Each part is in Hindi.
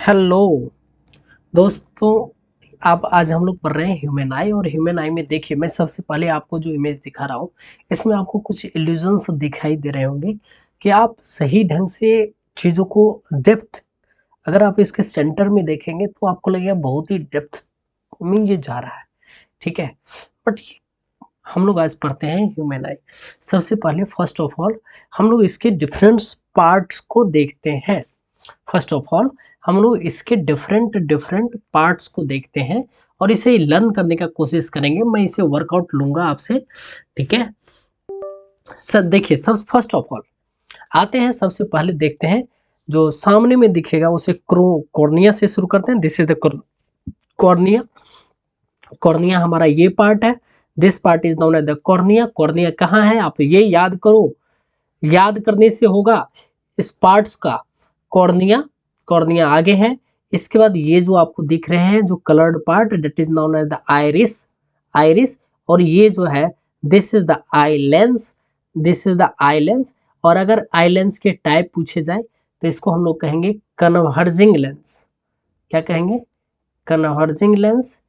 हेलो दोस्तों, आप आज हम लोग पढ़ रहे हैं ह्यूमन आई। और ह्यूमन आई में देखिए, मैं सबसे पहले आपको जो इमेज दिखा रहा हूँ इसमें आपको कुछ इल्यूजन्स दिखाई दे रहे होंगे कि आप सही ढंग से चीज़ों को डेप्थ, अगर आप इसके सेंटर में देखेंगे तो आपको लगेगा बहुत ही डेप्थ में ये जा रहा है। ठीक है, बट हम लोग आज पढ़ते हैं ह्यूमन आई। सबसे पहले फर्स्ट ऑफ ऑल हम लोग इसके डिफरेंट पार्ट्स को देखते हैं। फर्स्ट ऑफ ऑल हम लोग इसके डिफरेंट डिफरेंट पार्ट्स को देखते हैं और इसे लर्न करने का कोशिश करेंगे। मैं इसे वर्कआउट लूंगा आपसे, ठीक है सर। देखिए, सब फर्स्ट ऑफ ऑल आते हैं, सबसे पहले देखते हैं जो सामने में दिखेगा उसे कॉर्निया से शुरू करते हैं। This is the cornea. Cornea हमारा ये पार्ट है। This part is known as the cornea. Cornea कहाँ है, आप ये याद करो। याद करने से होगा इस पार्ट्स का। कॉर्निया, कॉर्निया आगे है। इसके बाद ये जो आपको दिख रहे हैं जो coloured part, that is known as the iris. Iris. और ये जो है this is the eye lens. This is the eye lens. और अगर आई लेंस के टाइप पूछे जाए तो इसको हम लोग कहेंगे कन्वर्जिंग लेंस। क्या कहेंगे? Converging lens.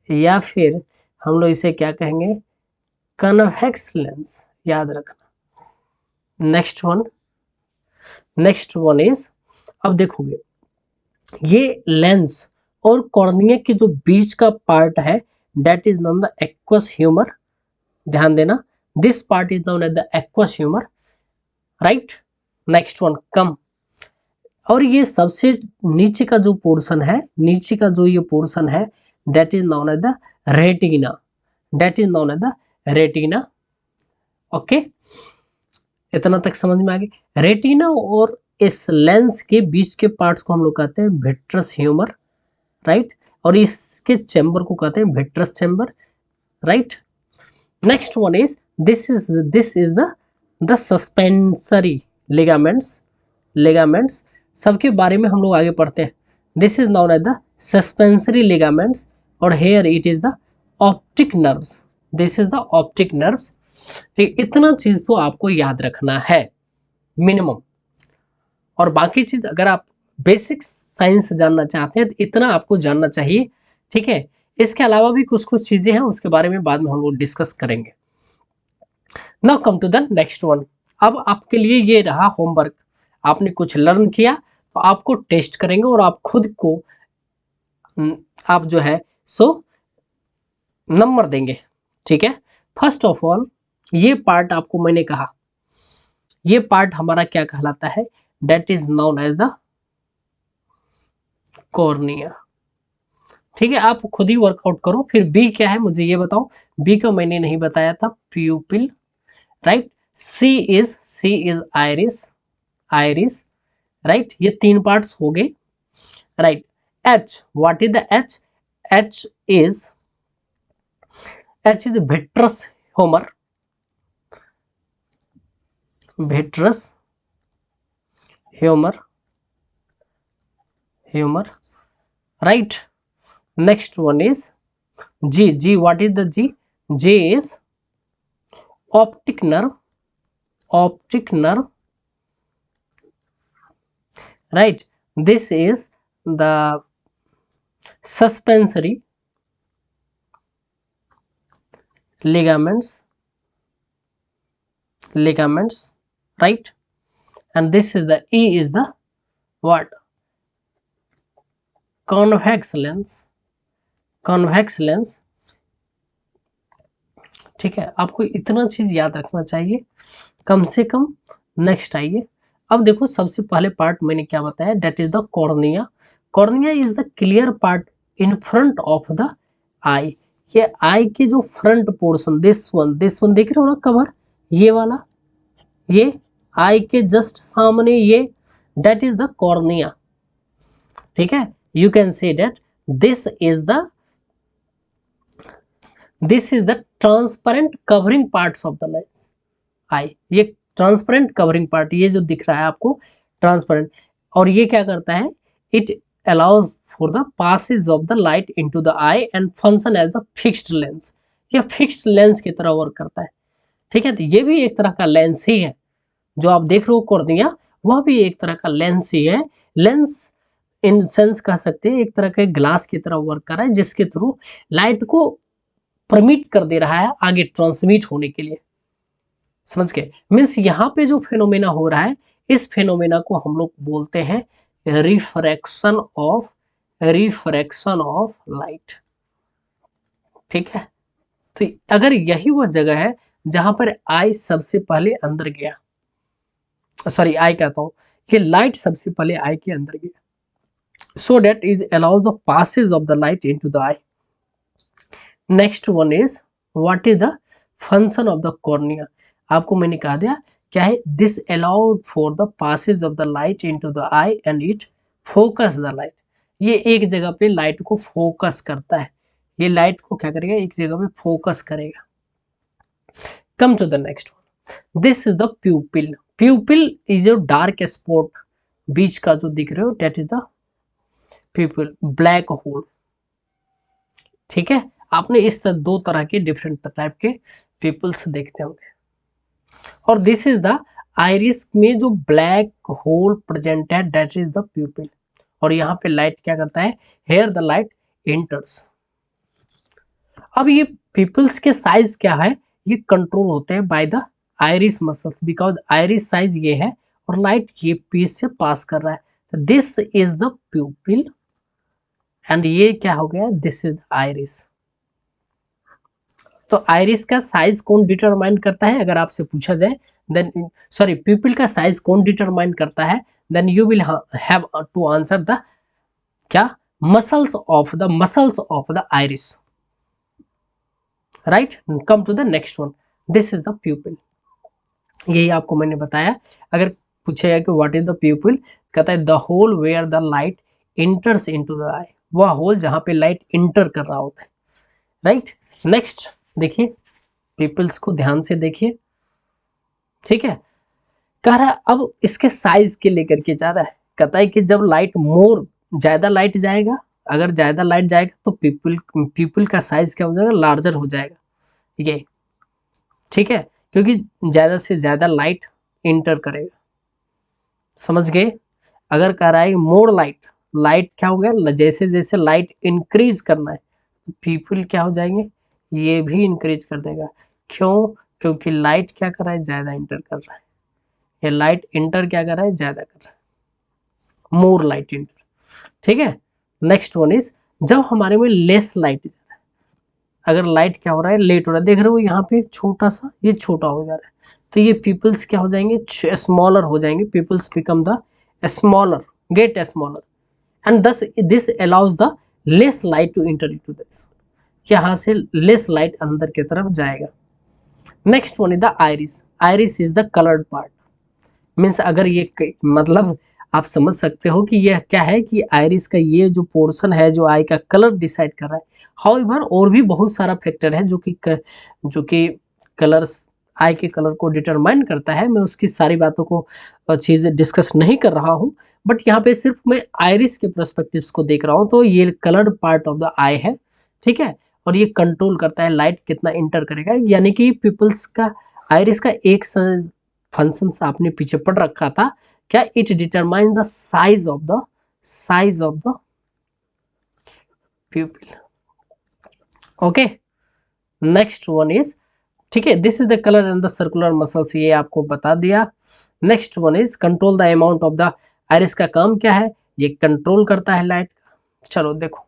या फिर हम लोग इसे क्या कहेंगे? Convex lens. याद रखना। नेक्स्ट वन इज, अब देखोगे ये लेंस और कॉर्निया के जो बीच का पार्ट है that is known the aqueous humour. ध्यान देना, this part is known as the aqueous humour, right. Next one come. और ये सबसे नीचे का जो पोर्शन है, नीचे का जो ये पोर्शन है that is known as the retina. That is known as the retina. Okay, इतना तक समझ में आ गया। रेटिना और इस लेंस के बीच के पार्ट्स को हम लोग कहते हैं विट्रस ह्यूमर, राइट। और इसके चैम्बर को कहते हैं vitreous chamber, right. Next one is this is the suspensory ligaments. Ligaments सबके बारे में हम लोग आगे पढ़ते हैं। This is known as the suspensory ligaments. और here it is the optic nerves. This is the optic nerves. ठीक, इतना चीज तो आपको याद रखना है मिनिमम। और बाकी चीज अगर आप बेसिक साइंस जानना चाहते हैं तो इतना आपको जानना चाहिए, ठीक है। इसके अलावा भी कुछ कुछ चीजें हैं, उसके बारे में बाद में हम लोग डिस्कस करेंगे। Now come to the next one. अब आपके लिए ये रहा होमवर्क। आपने कुछ लर्न किया तो आपको टेस्ट करेंगे और आप खुद को आप जो है सो नंबर देंगे, ठीक है। फर्स्ट ऑफ ऑल ये पार्ट आपको मैंने कहा, ये पार्ट हमारा क्या कहलाता है? That is known as the cornea. ठीक है, आप खुद ही वर्कआउट करो। फिर बी क्या है मुझे ये बताओ। बी को मैंने नहीं बताया था, pupil, right. C is iris. Iris, right. ये तीन पार्ट्स हो गए, right. H, what is the H? H is vitreous humour. Vitreous humour, humour, right. Next one is G. G, what is the G? J is optic nerve. Optic nerve, right. This is the suspensory ligaments, ligaments, right. And this is the E is the what? Convex lens. Convex lens, ठीक है। आपको इतना चीज याद रखना चाहिए कम से कम। नेक्स्ट आइए, अब देखो सबसे पहले पार्ट मैंने क्या बताया, that is the cornea. Cornea is the clear part in front of the eye. ये आई के जो फ्रंट पोर्शन, दिस वन देख रहे हो ना कवर, ये वाला, ये आई के जस्ट सामने ये, डेट इज द कॉर्निया, ठीक है। You can say that this is the transparent covering parts of the lens eye. ये ट्रांसपेरेंट कवरिंग पार्ट, ये जो दिख रहा है आपको ट्रांसपेरेंट, और ये क्या करता है? It allows for the passage of the light into the eye and function as the fixed lens. ये फिक्स्ड लेंस की तरह वर्क करता है, ठीक है। तो ये भी एक तरह का लेंस ही है। जो आप देख रहे हो कॉर्निया, वह भी एक तरह का लेंस ही है। लेंस इन सेंस कह सकते हैं एक तरह के ग्लास की तरह वर्क कर रहा है, जिसके थ्रू लाइट को परमिट कर दे रहा है आगे ट्रांसमिट होने के लिए। समझ गए? मीन्स यहाँ पे जो फेनोमेना हो रहा है, इस फेनोमेना को हम लोग बोलते हैं रिफ्रैक्शन ऑफ लाइट। ठीक है, तो अगर यही वह जगह है जहां पर आई सबसे पहले अंदर गया, सॉरी आई कहता हूं, कि लाइट सबसे पहले आई के अंदर गया, so that it allows the passage of the light into the eye. Next one is what is the function of the cornea? आपको मैंने कहा दिया क्या है, this allow for the passage of the light into the eye and it focus the light. ये एक जगह पे लाइट को फोकस करता है, ये लाइट को क्या करेगा, एक जगह पे फोकस करेगा। Come to the next one. This is the pupil. Pupil is a dark spot, बीच का जो दिख रहे हो that is the pupil, black hole. ठीक है, आपने इस तरह दो तरह के डिफरेंट टाइप के पीपल्स देखते होंगे। और दिस इज द आइरिस में जो ब्लैक होल प्रेजेंट है दैट इज द प्यूपिल। और यहाँ पे लाइट क्या करता है, हेयर द लाइट एंटर्स। अब ये पीपल्स के साइज क्या है, ये कंट्रोल होते हैं by the iris muscles, because iris size ये है और लाइट ये पीस से पास कर रहा है। दिस इज द प्यूपिल एंड ये क्या हो गया, दिस इज आइरिस। तो आइरिस का साइज कौन डिटरमाइन करता है, अगर आपसे पूछा जाए देन, सॉरी प्यूपिल का साइज कौन डिटरमाइन करता है, then you will have to answer the क्या, muscles of the iris. Right, come to the next one, this is the pupil. यही आपको मैंने बताया, अगर पूछेगा कि व्हाट इज द प्यूपिल, कहता है the hole where the light enters into the eye, वह होल जहां पे लाइट इंटर कर रहा होता है। राइट, नेक्स्ट देखिए, पीपल्स को ध्यान से देखिए। ठीक है, कह रहा है अब इसके साइज के लेकर के जा रहा है, कहता है कि जब लाइट मोर, ज्यादा लाइट जाएगा, अगर ज्यादा लाइट जाएगा तो पीपल का साइज क्या हो जाएगा, लार्जर हो जाएगा ये। ठीक है, क्योंकि ज्यादा से ज्यादा लाइट इंटर करेगा। समझ गए? अगर कह रहा है मोर लाइट, लाइट क्या हो गया, जैसे जैसे लाइट इंक्रीज करना है, पीपल क्या हो जाएंगे, ये भी इंक्रीज कर देगा। क्यों? क्योंकि लाइट क्या कर रहा है, ज्यादा इंटर कर रहा है, ये लाइट इंटर क्या कर रहा है, ज्यादा कर रहा है, मोर लाइट इंटर। ठीक है, नेक्स्ट वन इज जब हमारे में लेस लाइट जा रहा है, अगर लाइट क्या हो रहा है, लेट हो रहा है, देख रहे हो यहाँ पे छोटा सा, ये छोटा हो जा रहा है, तो ये पीपल्स क्या हो जाएंगे, स्मॉलर हो जाएंगे, pupils become the smaller, get smaller and thus this allows the less light to enter into this, यहाँ से लेस लाइट अंदर की तरफ जाएगा। Next one is the iris. Iris is the coloured part, means अगर ये मतलब आप समझ सकते हो कि यह क्या है, कि आइरिस का ये जो पोर्शन है जो आई का कलर डिसाइड कर रहा है। हाउएवर और भी बहुत सारा फैक्टर है जो कि कलर्स, आई के कलर को डिटरमाइन करता है। मैं उसकी सारी बातों को चीज़ें डिस्कस नहीं कर रहा हूँ, बट यहाँ पे सिर्फ मैं आइरिस के पर्सपेक्टिव्स को देख रहा हूँ। तो ये कलर्ड पार्ट ऑफ द आई है, ठीक है, और ये कंट्रोल करता है लाइट कितना इंटर करेगा। यानी कि पीपल्स का, आइरिस का एक फंक्शन आपने पीछे पढ़ रखा था क्या, it determine the size of the प्यूपिल। Okay, next one is, ठीक है, this is the colour and the circular muscles, ये आपको बता दिया। Next one is control the amount of the iris, का काम क्या है, ये कंट्रोल करता है लाइट का। चलो देखो,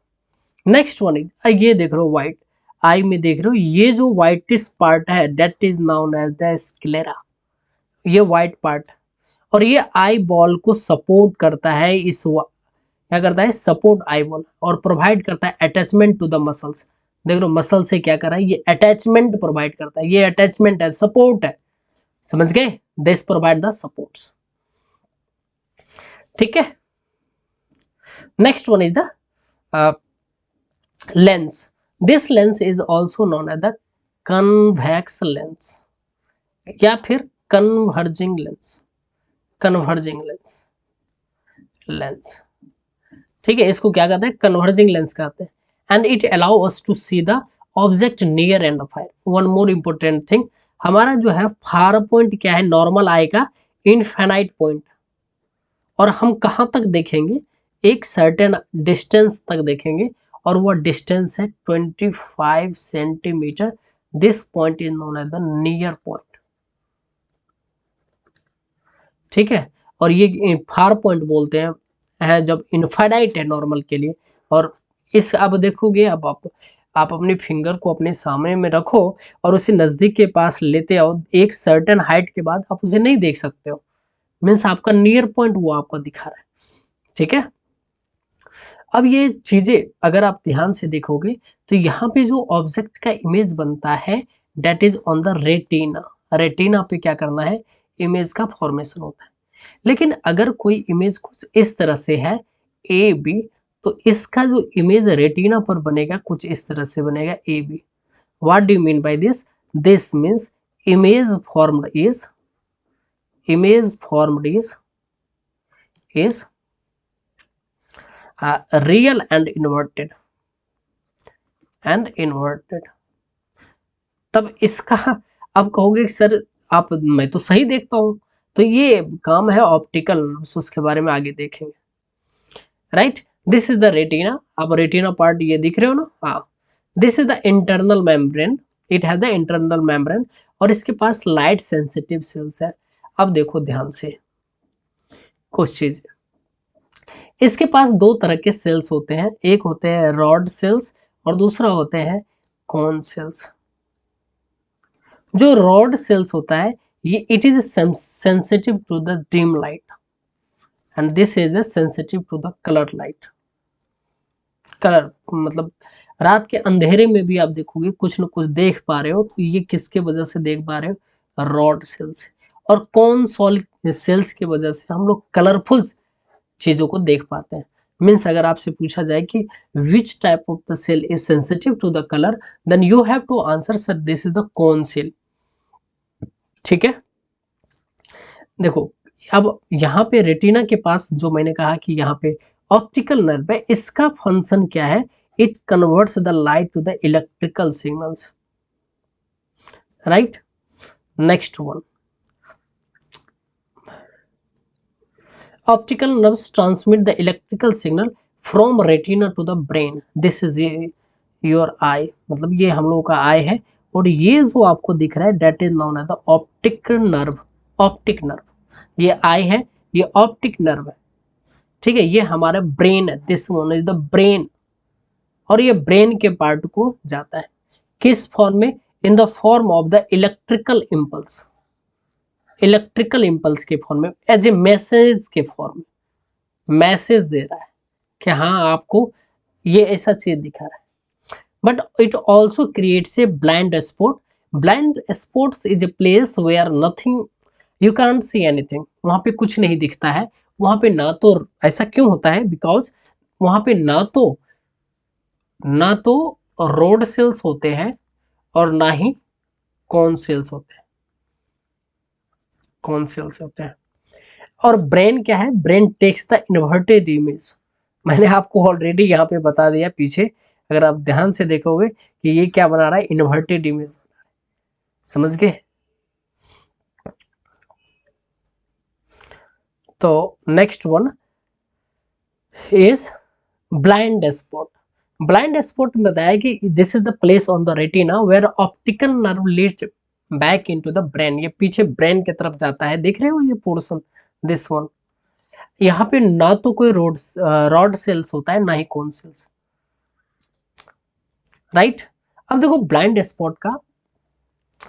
नेक्स्ट वन इज, ये देख रहे हो व्हाइट, आई में देख रहे हो ये जो व्हाइटिश पार्ट है that is known as the sclera, ये व्हाइट पार्ट, और ये आई बॉल को सपोर्ट करता है, इस क्या करता है, सपोर्ट आई बॉल, और प्रोवाइड करता है अटैचमेंट टू द मसल्स। देख लो मसल से क्या कर रहा है, ये अटैचमेंट प्रोवाइड करता है, ये अटैचमेंट है, सपोर्ट है। समझ गए, दिस प्रोवाइड द सपोर्ट्स। ठीक है, next one is the lens. This lens is also known as the convex lens या फिर कन्वर्जिंग लेंस, लेंस। ठीक है, इसको क्या कहते हैं, कन्वर्जिंग लेंस कहते हैं। And it allow us to see the object near and far. One more important thing, हमारा जो है फार पॉइंट क्या है, नॉर्मल आई का इनफाइनाइट पॉइंट, और हम कहाँ तक देखेंगे, एक सर्टेन डिस्टेंस तक देखेंगे और वो डिस्टेंस है 25 सेंटीमीटर। This point is known as the near point, ठीक है। और ये फार पॉइंट बोलते हैं है जब इनफाइनाइट है नॉर्मल के लिए। और इस अब देखोगे, अब आप अपनी फिंगर को अपने सामने में रखो और उसे नजदीक के पास लेते आओ, एक सर्टेन हाइट के बाद आप उसे नहीं देख सकते हो, मीन्स आपका नियर पॉइंट वो आपको दिखा रहा है, ठीक है। अब ये चीजें अगर आप ध्यान से देखोगे तो यहाँ पे जो ऑब्जेक्ट का इमेज बनता है that is on the retina. Retina पे क्या करना है, इमेज का फॉर्मेशन होता है। लेकिन अगर कोई इमेज कुछ इस तरह से है ए बी, तो इसका जो इमेज रेटिना पर बनेगा कुछ इस तरह से बनेगा A B. What do you mean by this? This means image formed is real and inverted. तब इसका आप कहोगे सर आप, मैं तो सही देखता हूं, तो ये काम है ऑप्टिकल, उसके बारे में आगे देखेंगे, right. This is the retina, आप रेटिना पार्ट ये दिख रहे हो ना, हाँ। This is the internal membrane, it has the internal membrane, और इसके पास लाइट सेंसिटिव सेल्स है। अब देखो ध्यान से कुछ चीज, इसके पास दो तरह के सेल्स होते हैं, एक होते हैं रॉड सेल्स और दूसरा होते हैं कोन सेल्स। जो रॉड सेल्स होता है ये it is sensitive to the dim light and this is sensitive to the colour light. Colour मतलब रात के अंधेरे में भी आप देखोगे कुछ न कुछ देख पा रहे हो, तो ये किसके वजह से देख पा रहे हो, रॉड सेल्स। और कौन सॉलिड सेल्स की वजह से हम लोग कलरफुल चीजों को देख पाते हैं। मीन्स अगर आपसे पूछा जाए कि which type of the cell is sensitive to the colour, then you have to answer sir this is the cone cell, ठीक है। देखो अब यहाँ पे रेटिना के पास जो मैंने कहा कि यहाँ पे ऑप्टिकल नर्व है, इसका फंक्शन क्या है, it converts the light to the electrical signals, right. Next one, optical nerves transmit the electrical signal from retina to the brain. This is your eye, मतलब ये हम लोगों का आई है, और ये जो आपको दिख रहा है that is known as the optic nerve. Optic nerve, ये आई है, ये ऑप्टिक नर्व है, ठीक है। ये हमारा ब्रेन है, this one is the brain, और ये ब्रेन के पार्ट को जाता है किस फॉर्म में, in the form of the electrical impulse, electrical impulse के फॉर्म में, एज ए मैसेज के फॉर्म में मैसेज दे रहा है कि हाँ आपको ये ऐसा चीज दिखा रहा है। But it also creates a blind spot. Blind spots is a place where nothing, you can't see anything, वहां पे कुछ नहीं दिखता है। वहां पे ना तो, ऐसा क्यों होता है, बिकॉज वहां पे ना तो रोड सेल्स होते हैं और ना ही कॉन सेल्स होते हैं, कौन सेल्स होते हैं। और ब्रेन क्या है, brain takes the inverted image, मैंने आपको ऑलरेडी यहाँ पे बता दिया पीछे, अगर आप ध्यान से देखोगे कि ये क्या बना रहा है, इन्वर्टेड इमेज बना रहा है, समझ गए। तो next one is blind spot. Blind spot में बताया कि this is the place on the retina where optical nerve lead back into the brain, ये पीछे ब्रेन की तरफ जाता है, देख रहे हो ये पोर्शन, दिस वन। यहाँ पे ना तो कोई रॉड सेल्स होता है ना ही कोन सेल्स, राइट। अब देखो ब्लाइंड स्पॉट का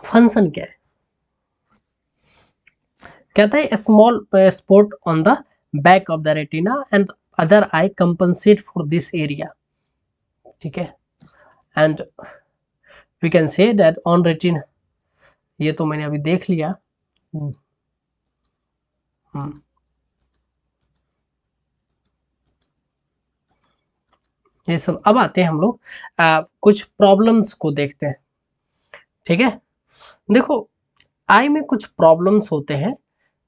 फंक्शन क्या है, कहता है small spot on the back of the retina and other eye compensate for this area, ठीक है। And we can say that on retina, ये तो मैंने अभी देख लिया। ये सब, अब आते हैं हम लोग कुछ प्रॉब्लम्स को देखते हैं, ठीक है। देखो आई में कुछ प्रॉब्लम्स होते हैं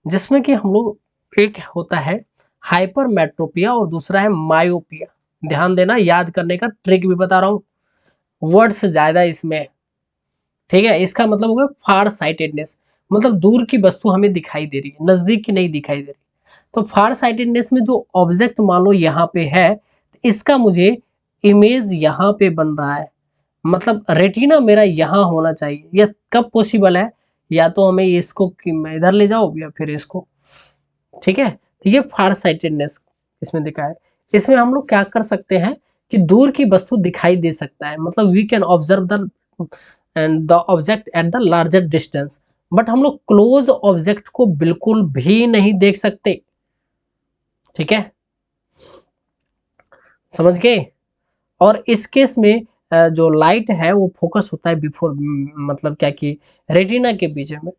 जिसमें कि हम लोग, एक होता है हाइपरमेट्रोपिया और दूसरा है मायोपिया। ध्यान देना, याद करने का ट्रिक भी बता रहा हूँ, वर्ड्स ज्यादा इसमें, ठीक है। इसका मतलब होगा फार साइटेडनेस, मतलब दूर की वस्तु हमें दिखाई दे रही है, नजदीक की नहीं दिखाई दे रही, तो फार साइटेडनेस में जो ऑब्जेक्ट मान लो यहाँ पे है, इसका मुझे इमेज यहाँ पे बन रहा है, मतलब रेटिना मेरा यहाँ होना चाहिए। यह कब पॉसिबल है, या तो हमें इसको इधर ले जाओ या फिर इसको, ठीक है। तो ये फार साइटेडनेस इसमें दिखा है। इसमें हम लोग क्या कर सकते हैं कि दूर की वस्तु दिखाई दे सकता है, मतलब we can observe the and the object at the larger distance, but हम लोग क्लोज ऑब्जेक्ट को बिल्कुल भी नहीं देख सकते, ठीक है, समझ गए। और इस केस में जो लाइट है वो फोकस होता है बिफोर, मतलब क्या कि रेटिना के पीछे में।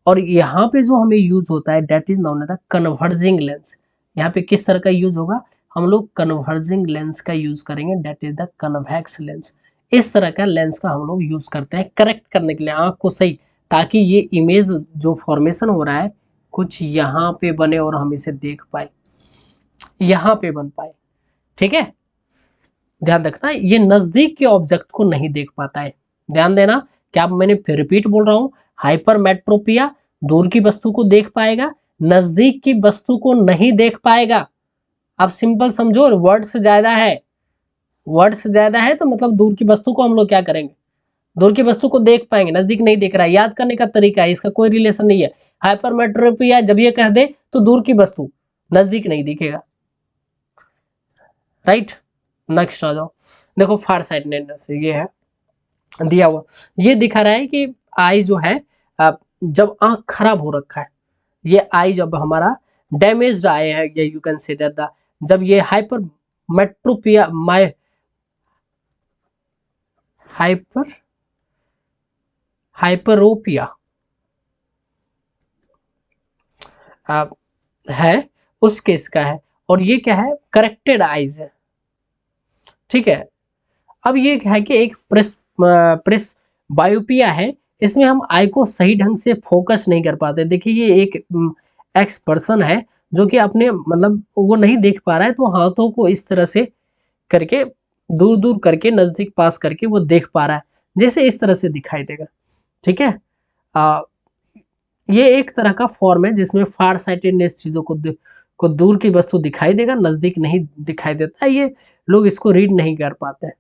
और यहाँ पे जो हमें यूज होता है that is known as the converging lens. यहाँ पे किस तरह का यूज होगा, हम लोग कन्वर्जिंग लेंस का यूज करेंगे, that is the convex lens. इस तरह का लेंस का हम लोग यूज करते हैं करेक्ट करने के लिए आंख को सही, ताकि ये इमेज जो फॉर्मेशन हो रहा है कुछ यहाँ पे बने और हम इसे देख पाए, यहाँ पे बन पाए, ठीक है। ध्यान रखना ये नजदीक के ऑब्जेक्ट को नहीं देख पाता है, ध्यान देना। क्या मैंने फिर रिपीट बोल रहा हूं, हाइपरमेट्रोपिया दूर की वस्तु को देख पाएगा, नजदीक की वस्तु को नहीं देख पाएगा। आप सिंपल समझो, वर्ड से ज्यादा है, वर्ड से ज्यादा है तो मतलब दूर की वस्तु को हम लोग क्या करेंगे, दूर की वस्तु को देख पाएंगे, नजदीक नहीं देख रहा है। याद करने का तरीका है, इसका कोई रिलेशन नहीं है। हाइपरमेट्रोपिया जब ये कह दे तो दूर की वस्तु, नजदीक नहीं दिखेगा, राइट। नेक्स्ट आ जाओ, देखो फार साइटेडनेस ये है दिया हुआ, ये दिखा रहा है कि आई जो है जब आंख खराब हो रखा है, ये आई जब हमारा डैमेज्ड आई है, ये यू कंसीडर द, जब ये हाइपरमेट्रोपिया हाइपरोपिया है उस केस का है। और ये क्या है, करेक्टेड आईज है, ठीक है। अब ये है कि एक प्रेस बायोपिया है, इसमें हम आई को सही ढंग से फोकस नहीं कर पाते। देखिए ये एक एक्स पर्सन है जो कि अपने मतलब वो नहीं देख पा रहा है, तो हाथों को इस तरह से करके दूर दूर करके नजदीक पास करके वो देख पा रहा है, जैसे इस तरह से दिखाई देगा, ठीक है। ये एक तरह का फॉर्म है जिसमें फार साइटेडनेस चीजों को दूर की वस्तु दिखाई देगा, नजदीक नहीं दिखाई देता है, ये लोग इसको रीड नहीं कर पाते हैं।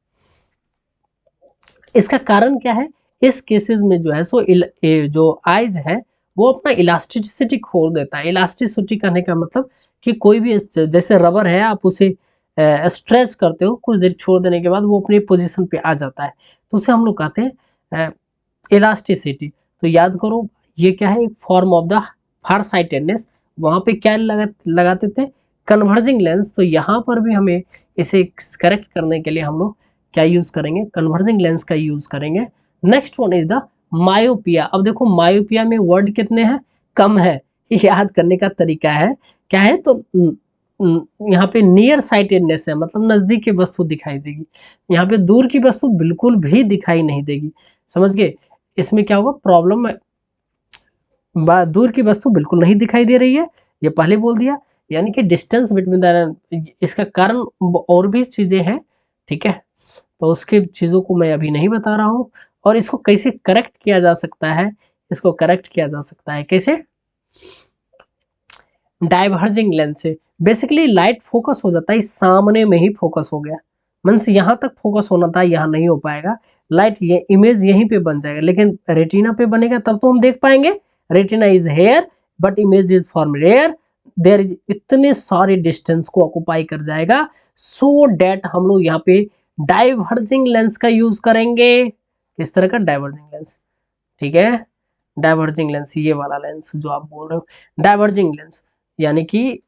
इसका कारण क्या है, इस केसेस में जो है सो जो आइज है वो अपना इलास्टिसिटी खो देता है। इलास्टिसिटी कहने का मतलब कि कोई भी जैसे रबर है, आप उसे स्ट्रेच करते हो, कुछ देर छोड़ देने के बाद वो अपनी पोजीशन पे आ जाता है, तो उसे हम लोग कहते हैं इलास्टिसिटी। तो याद करो ये क्या है, एक form of the far sightedness. वहां पे क्या लगाते थे, कन्वर्जिंग लेंस। तो यहाँ पर भी हमें इसे करेक्ट करने के लिए हम लोग क्या यूज करेंगे, कन्वर्जिंग लेंस का यूज करेंगे। Next one is the myopia. अब देखो मायोपिया में वर्ड कितने हैं, कम है, याद करने का तरीका है क्या है, तो यहाँ पे नियर साइटेडनेस है, मतलब नजदीक की वस्तु दिखाई देगी, यहाँ पे दूर की वस्तु बिल्कुल भी दिखाई नहीं देगी, समझ गए। इसमें क्या होगा, प्रॉब्लम दूर की वस्तु बिल्कुल नहीं दिखाई दे रही है, ये पहले बोल दिया, यानी कि डिस्टेंस बिटवीन द, इसका कारण और भी चीजें हैं, ठीक है। तो उसके चीजों को मैं अभी नहीं बता रहा हूं। और इसको कैसे करेक्ट किया जा सकता है, इसको करेक्ट किया जा सकता है कैसे, डाइवर्जिंग लेंस से। बेसिकली लाइट फोकस हो जाता है, सामने में ही फोकस हो गया, मीन्स यहाँ तक फोकस होना था, यहाँ नहीं हो पाएगा, लाइट ये इमेज यहीं पे बन जाएगा, लेकिन रेटिना पे बनेगा तब तो हम देख पाएंगे। Retina is here but image is from rear, there is इतने सारे डिस्टेंस को ऑक्युपाई कर जाएगा, सो डेट हम लोग यहाँ पे डाइवर्जिंग लेंस का यूज करेंगे। किस तरह का, डाइवर्जिंग लेंस, ठीक है। डाइवर्जिंग लेंस ये वाला लेंस जो आप बोल रहे हो, डाइवर्जिंग लेंस, यानी कि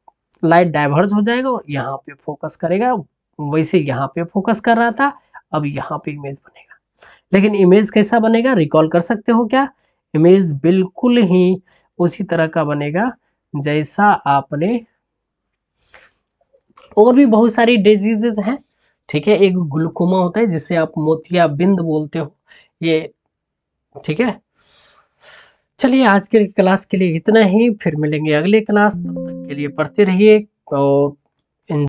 लाइट डाइवर्ज हो जाएगा और यहाँ पे फोकस करेगा, वैसे यहाँ पे फोकस कर रहा था, अब यहाँ पे इमेज बनेगा। लेकिन इमेज कैसा बनेगा, रिकॉल कर सकते हो क्या, इमेज बिल्कुल ही उसी तरह का बनेगा जैसा आपने, और भी बहुत सारी डिजीजेज हैं, ठीक है। एक ग्लूकोमा होता है जिसे आप मोतियाबिंद बोलते हो, ये, ठीक है। चलिए आज के क्लास के लिए इतना ही, फिर मिलेंगे अगले क्लास, तब तक के लिए पढ़ते रहिए और